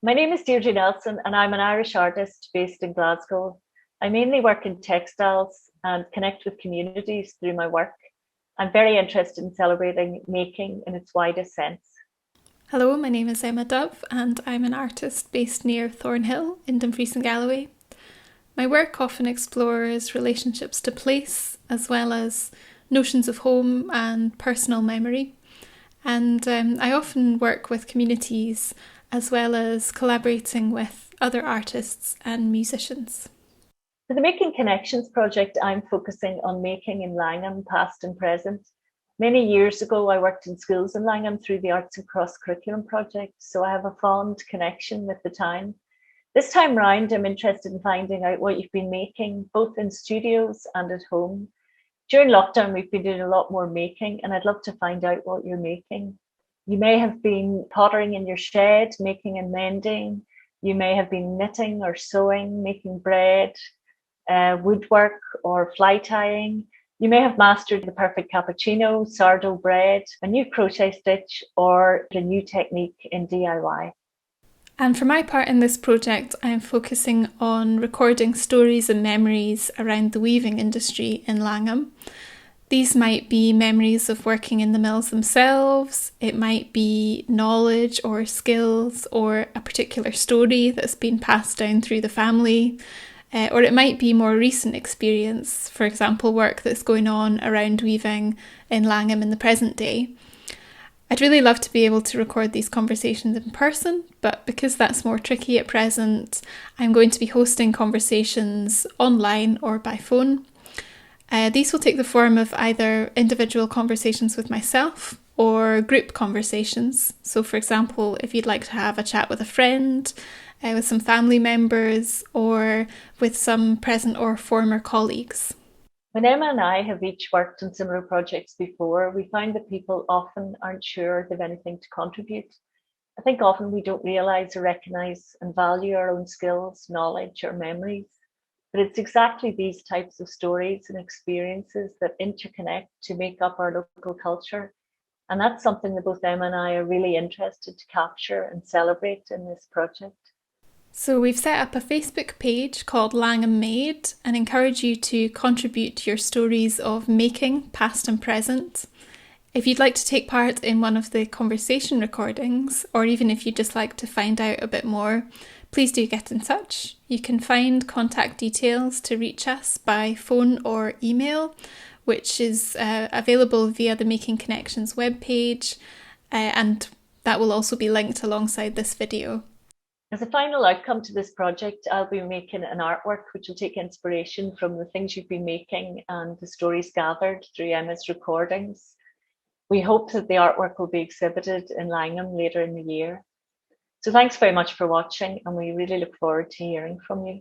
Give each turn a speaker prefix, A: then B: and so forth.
A: My name is Deirdre Nelson, and I'm an Irish artist based in Glasgow. I mainly work in textiles and connect with communities through my work. I'm very interested in celebrating making in its widest sense.
B: Hello, my name is Emma Dove, and I'm an artist based near Thornhill in Dumfries and Galloway. My work often explores relationships to place, as well as notions of home and personal memory. And I often work with communities as well as collaborating with other artists and musicians.
A: For the Making Connections project, I'm focusing on making in Langholm, past and present. Many years ago, I worked in schools in Langholm through the Arts and Cross Curriculum project, so I have a fond connection with the town. This time round, I'm interested in finding out what you've been making, both in studios and at home. During lockdown, we've been doing a lot more making, and I'd love to find out what you're making. You may have been pottering in your shed, making and mending. You may have been knitting or sewing, making bread, woodwork, or fly tying. You may have mastered the perfect cappuccino, sourdough bread, a new crochet stitch, or a new technique in DIY.
B: And for my part in this project, I'm focusing on recording stories and memories around the weaving industry in Langholm. These might be memories of working in the mills themselves, it might be knowledge or skills or a particular story that's been passed down through the family, or it might be more recent experience, for example, work that's going on around weaving in Langholm in the present day. I'd really love to be able to record these conversations in person, but because that's more tricky at present, I'm going to be hosting conversations online or by phone. These will take the form of either individual conversations with myself or group conversations. So, for example, if you'd like to have a chat with a friend, with some family members, or with some present or former colleagues.
A: When Emma and I have each worked on similar projects before, we find that people often aren't sure they've anything to contribute. I think often we don't realise or recognise and value our own skills, knowledge, or memories. But it's exactly these types of stories and experiences that interconnect to make up our local culture. And that's something that both Emma and I are really interested to capture and celebrate in this project.
B: So we've set up a Facebook page called Langholm Made and encourage you to contribute your stories of making, past and present. If you'd like to take part in one of the conversation recordings, or even if you'd just like to find out a bit more, please do get in touch. You can find contact details to reach us by phone or email, which is available via the Making Connections webpage, and that will also be linked alongside this video.
A: As a final outcome to this project, I'll be making an artwork which will take inspiration from the things you've been making and the stories gathered through Emma's recordings. We hope that the artwork will be exhibited in Langholm later in the year. So thanks very much for watching, and we really look forward to hearing from you.